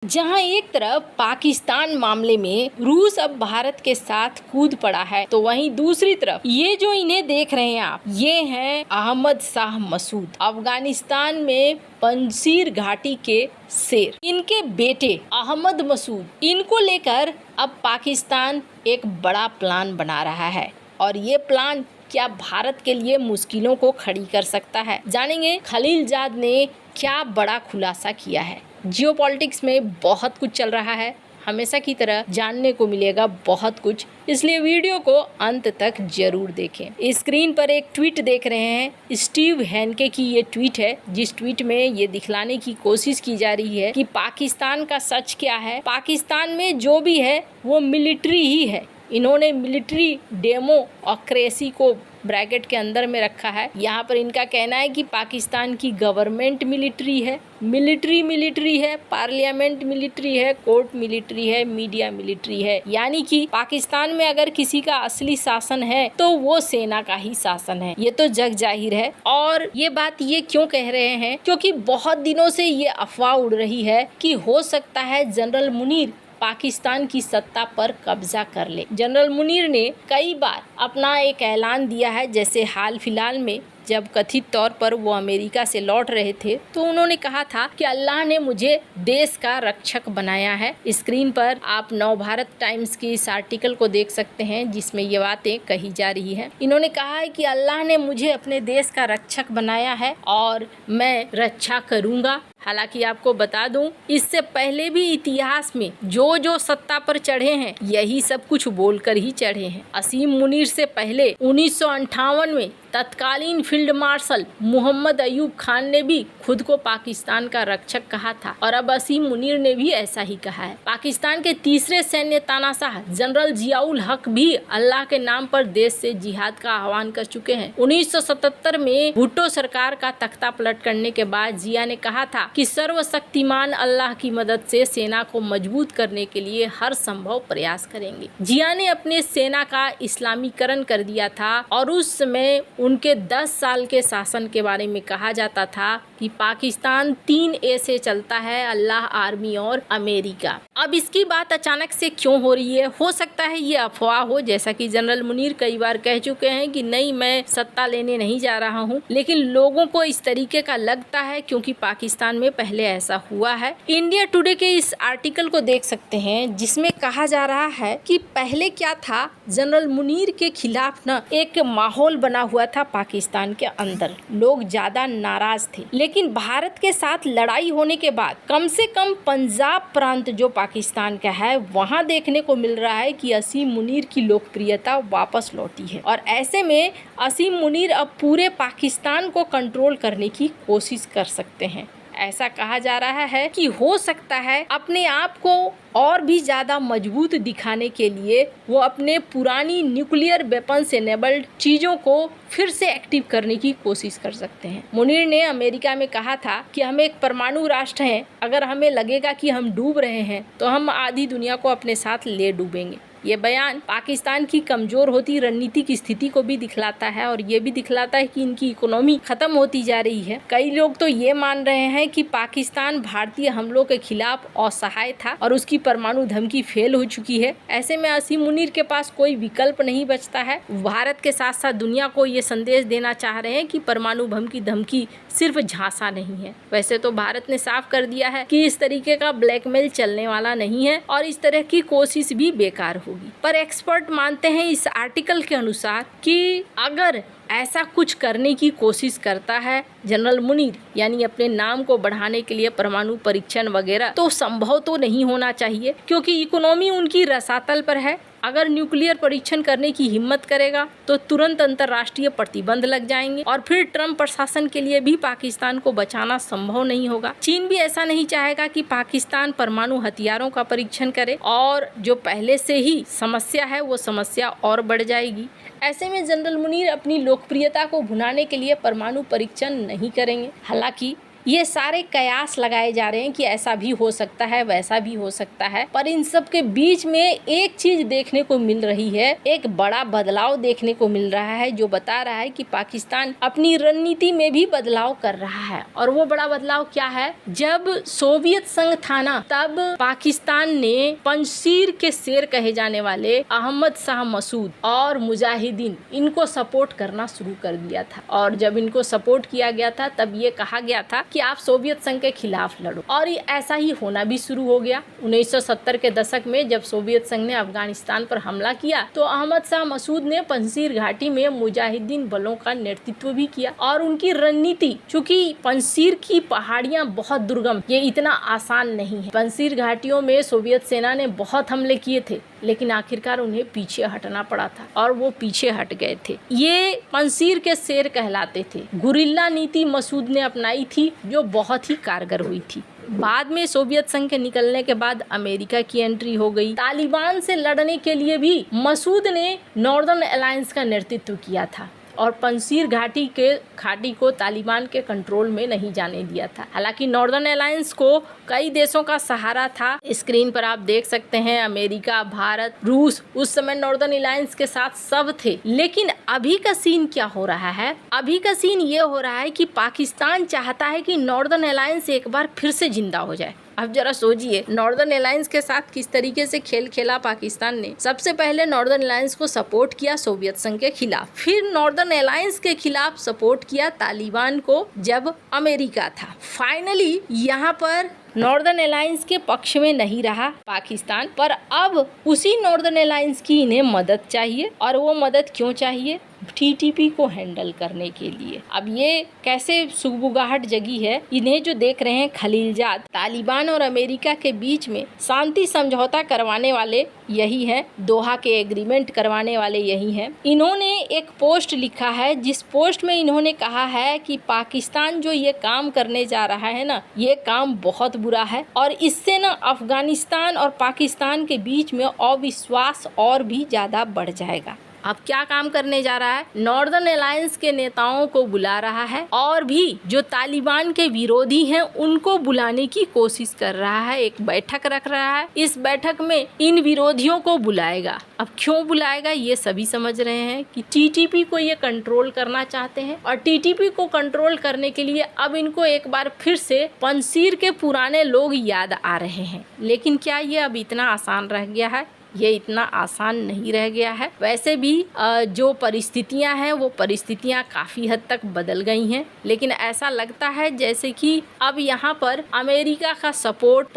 जहां एक तरफ पाकिस्तान मामले में रूस अब भारत के साथ कूद पड़ा है, तो वहीं दूसरी तरफ ये जो इन्हें देख रहे हैं आप, ये हैं अहमद शाह मसूद, अफगानिस्तान में पंजशीर घाटी के शेर। इनके बेटे अहमद मसूद, इनको लेकर अब पाकिस्तान एक बड़ा प्लान बना रहा है और ये प्लान क्या भारत के लिए मुश्किलों को खड़ी कर सकता है। जानेंगे खलीलजाद ने क्या बड़ा खुलासा किया है। जियोपॉलिटिक्स में बहुत कुछ चल रहा है, हमेशा की तरह जानने को मिलेगा बहुत कुछ, इसलिए वीडियो को अंत तक जरूर देखें। स्क्रीन पर एक ट्वीट देख रहे हैं, स्टीव हैनके की ये ट्वीट है, जिस ट्वीट में ये दिखलाने की कोशिश की जा रही है कि पाकिस्तान का सच क्या है। पाकिस्तान में जो भी है वो मिलिट्री ही है। इन्होंने मिलिट्री डेमोक्रेसी को ब्रैकेट के अंदर में रखा है। यहाँ पर इनका कहना है कि पाकिस्तान की गवर्नमेंट मिलिट्री है, मिलिट्री है, पार्लियामेंट मिलिट्री है, कोर्ट मिलिट्री है, मीडिया मिलिट्री है। यानी कि पाकिस्तान में अगर किसी का असली शासन है तो वो सेना का ही शासन है। ये तो जग जाहिर है। और ये बात ये क्यों कह रहे हैं, क्योंकि बहुत दिनों से ये अफवाह उड़ रही है कि हो सकता है जनरल मुनीर पाकिस्तान की सत्ता पर कब्जा कर ले। जनरल मुनीर ने कई बार अपना एक ऐलान दिया है, जैसे हाल फिलहाल में जब कथित तौर पर वो अमेरिका से लौट रहे थे तो उन्होंने कहा था कि अल्लाह ने मुझे देश का रक्षक बनाया है। स्क्रीन पर आप नवभारत टाइम्स की इस आर्टिकल को देख सकते हैं जिसमें ये बातें कही जा रही हैं। इन्होंने कहा है कि अल्लाह ने मुझे अपने देश का रक्षक बनाया है और मैं रक्षा करूंगा। हालांकि आपको बता दूं, इससे पहले भी इतिहास में जो सत्ता पर चढ़े हैं यही सब कुछ बोलकर ही चढ़े हैं। असीम मुनीर से पहले 1958 में तत्कालीन फील्ड मार्शल मोहम्मद अयूब खान ने भी खुद को पाकिस्तान का रक्षक कहा था और अब असीम मुनीर ने भी ऐसा ही कहा है। पाकिस्तान के तीसरे सैन्य तानाशाह जनरल जियाउल हक भी अल्लाह के नाम पर देश से जिहाद का आह्वान कर चुके हैं। 1977 में भुट्टो सरकार का तख्ता पलट करने के बाद जिया ने कहा था कि सर्वशक्तिमान अल्लाह की मदद से सेना को मजबूत करने के लिए हर संभव प्रयास करेंगे। जिया ने अपने सेना का इस्लामीकरण कर दिया था और उस समय उनके 10 साल के शासन के बारे में कहा जाता था कि पाकिस्तान 3A से चलता है, अल्लाह, आर्मी और अमेरिका। अब इसकी बात अचानक से क्यों हो रही है? हो सकता है ये अफवाह हो, जैसा कि जनरल मुनीर कई बार कह चुके हैं कि नहीं, मैं सत्ता लेने नहीं जा रहा हूँ, लेकिन लोगों को इस तरीके का लगता है क्योंकि पाकिस्तान में पहले ऐसा हुआ है। इंडिया टुडे के इस आर्टिकल को देख सकते हैं जिसमें कहा जा रहा है कि पहले क्या था, जनरल मुनीर के खिलाफ न एक माहौल बना हुआ था पाकिस्तान के अंदर, लोग ज्यादा नाराज थे। लेकिन भारत के साथ लड़ाई होने के बाद कम से कम पंजाब प्रांत जो पाकिस्तान का है वहां देखने को मिल रहा है कि असीम मुनीर की लोकप्रियता वापस लौटी है और ऐसे में असीम मुनीर अब पूरे पाकिस्तान को कंट्रोल करने की कोशिश कर सकते हैं। ऐसा कहा जा रहा है कि हो सकता है अपने आप को और भी ज़्यादा मजबूत दिखाने के लिए वो अपने पुरानी न्यूक्लियर वेपन्स एनेबल्ड चीज़ों को फिर से एक्टिव करने की कोशिश कर सकते हैं। मुनीर ने अमेरिका में कहा था कि हम एक परमाणु राष्ट्र हैं, अगर हमें लगेगा कि हम डूब रहे हैं तो हम आधी दुनिया को अपने साथ ले डूबेंगे। ये बयान पाकिस्तान की कमजोर होती रणनीतिक स्थिति को भी दिखलाता है और ये भी दिखलाता है कि इनकी इकोनॉमी खत्म होती जा रही है। कई लोग तो ये मान रहे हैं कि पाकिस्तान भारतीय हमलों के खिलाफ असहाय था और उसकी परमाणु धमकी फेल हो चुकी है। ऐसे में असीम मुनीर के पास कोई विकल्प नहीं बचता है। भारत के साथ साथ दुनिया को ये संदेश देना चाह रहे हैं कि परमाणु बम की धमकी सिर्फ झांसा नहीं है। वैसे तो भारत ने साफ कर दिया है कि इस तरीके का ब्लैकमेल चलने वाला नहीं है और इस तरह की कोशिश भी बेकार होगी। पर एक्सपर्ट मानते हैं इस आर्टिकल के अनुसार कि अगर ऐसा कुछ करने की कोशिश करता है जनरल मुनीर, यानी अपने नाम को बढ़ाने के लिए परमाणु परीक्षण वगैरह, तो संभव तो नहीं होना चाहिए क्योंकि इकोनॉमी उनकी रसातल पर है। अगर न्यूक्लियर परीक्षण करने की हिम्मत करेगा तो तुरंत अंतर्राष्ट्रीय प्रतिबंध लग जाएंगे और फिर ट्रम्प प्रशासन के लिए भी पाकिस्तान को बचाना संभव नहीं होगा। चीन भी ऐसा नहीं चाहेगा कि पाकिस्तान परमाणु हथियारों का परीक्षण करे और जो पहले से ही समस्या है वो समस्या और बढ़ जाएगी। ऐसे में जनरल मुनीर अपनी लोकप्रियता को भुनाने के लिए परमाणु परीक्षण नहीं करेंगे। हालांकि ये सारे कयास लगाए जा रहे हैं कि ऐसा भी हो सकता है, वैसा भी हो सकता है, पर इन सब के बीच में एक चीज देखने को मिल रही है, एक बड़ा बदलाव देखने को मिल रहा है जो बता रहा है कि पाकिस्तान अपनी रणनीति में भी बदलाव कर रहा है। और वो बड़ा बदलाव क्या है? जब सोवियत संघ था ना, तब पाकिस्तान ने पंजशीर के शेर कहे जाने वाले अहमद शाह मसूद और मुजाहिदीन इनको सपोर्ट करना शुरू कर दिया था। और जब इनको सपोर्ट किया गया था तब ये कहा गया था कि आप सोवियत संघ के खिलाफ लड़ो, और ये ऐसा ही होना भी शुरू हो गया। 1970 के दशक में जब सोवियत संघ ने अफगानिस्तान पर हमला किया तो अहमद शाह मसूद ने पंजशीर घाटी में मुजाहिदीन बलों का नेतृत्व भी किया। और उनकी रणनीति, चूंकि पंजशीर की पहाड़ियां बहुत दुर्गम, ये इतना आसान नहीं है। पंजशीर घाटियों में सोवियत सेना ने बहुत हमले किए थे, लेकिन आखिरकार उन्हें पीछे हटना पड़ा था और वो पीछे हट गए थे। ये पंजशीर के शेर कहलाते थे। गुरिल्ला नीति मसूद ने अपनाई थी जो बहुत ही कारगर हुई थी। बाद में सोवियत संघ के निकलने के बाद अमेरिका की एंट्री हो गई। तालिबान से लड़ने के लिए भी मसूद ने नॉर्दर्न अलायंस का नेतृत्व किया था और पंजशीर घाटी को तालिबान के कंट्रोल में नहीं जाने दिया था। हालांकि नॉर्दर्न अलायंस को कई देशों का सहारा था। स्क्रीन पर आप देख सकते हैं अमेरिका, भारत, रूस उस समय नॉर्दर्न अलायंस के साथ सब थे। लेकिन अभी का सीन क्या हो रहा है? अभी का सीन ये हो रहा है कि पाकिस्तान चाहता है कि नॉर्दर्न अलायंस एक बार फिर से जिंदा हो जाए। अब जरा सोचिए, नॉर्दर्न अलायंस के साथ किस तरीके से खेल खेला पाकिस्तान ने। सबसे पहले नॉर्दर्न अलायंस को सपोर्ट किया सोवियत संघ के खिलाफ, फिर नॉर्दर्न अलायंस के खिलाफ सपोर्ट किया तालिबान को जब अमेरिका था। फाइनली यहाँ पर नॉर्दर्न अलायंस के पक्ष में नहीं रहा पाकिस्तान, पर अब उसी नॉर्दर्न अलायंस की इन्हें मदद चाहिए। और वो मदद क्यों चाहिए? टीटीपी को हैंडल करने के लिए। अब ये कैसे सुगबुगाहट जगी है, इन्हें जो देख रहे हैं खलीलजाद, तालिबान और अमेरिका के बीच में शांति समझौता करवाने वाले यही हैं, दोहा के एग्रीमेंट करवाने वाले यही हैं। इन्होंने एक पोस्ट लिखा है जिस पोस्ट में इन्होंने कहा है कि पाकिस्तान जो ये काम करने जा रहा है ना, ये काम बहुत बुरा है और इससे ना अफगानिस्तान और पाकिस्तान के बीच में अविश्वास और भी ज्यादा बढ़ जाएगा। अब क्या काम करने जा रहा है? नॉर्दर्न अलायंस के नेताओं को बुला रहा है और भी जो तालिबान के विरोधी हैं उनको बुलाने की कोशिश कर रहा है। एक बैठक रख रहा है, इस बैठक में इन विरोधियों को बुलाएगा। अब क्यों बुलाएगा ये सभी समझ रहे हैं कि टीटीपी को ये कंट्रोल करना चाहते हैं और टीटीपी को कंट्रोल करने के लिए अब इनको एक बार फिर से पंजशीर के पुराने लोग याद आ रहे हैं। लेकिन क्या ये अब इतना आसान रह गया है? ये इतना आसान नहीं रह गया है। वैसे भी जो परिस्थितियां हैं वो परिस्थितियां काफ़ी हद तक बदल गई हैं, लेकिन ऐसा लगता है जैसे कि अब यहाँ पर अमेरिका का सपोर्ट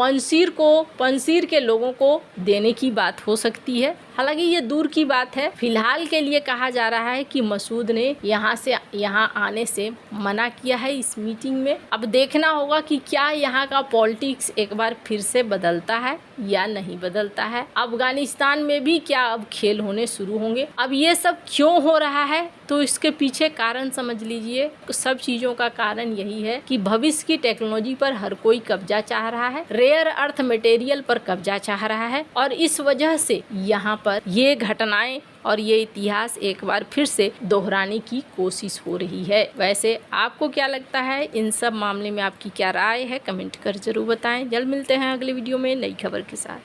पंजशीर के लोगों को देने की बात हो सकती है। हालांकि ये दूर की बात है। फिलहाल के लिए कहा जा रहा है कि मसूद ने यहाँ आने से मना किया है इस मीटिंग में। अब देखना होगा कि क्या यहाँ का पॉलिटिक्स एक बार फिर से बदलता है या नहीं बदलता है। अफगानिस्तान में भी क्या अब खेल होने शुरू होंगे? अब ये सब क्यों हो रहा है तो इसके पीछे कारण समझ लीजिए। सब चीज़ों का कारण यही है कि भविष्य की टेक्नोलॉजी पर हर कोई कब्जा चाह रहा है, रेयर अर्थ मटेरियल पर कब्जा चाह रहा है और इस वजह से यहाँ पर ये घटनाएं और ये इतिहास एक बार फिर से दोहराने की कोशिश हो रही है। वैसे आपको क्या लगता है? इन सब मामले में आपकी क्या राय है? कमेंट कर जरूर बताएं। जल्द मिलते हैं अगले वीडियो में नई खबर के साथ।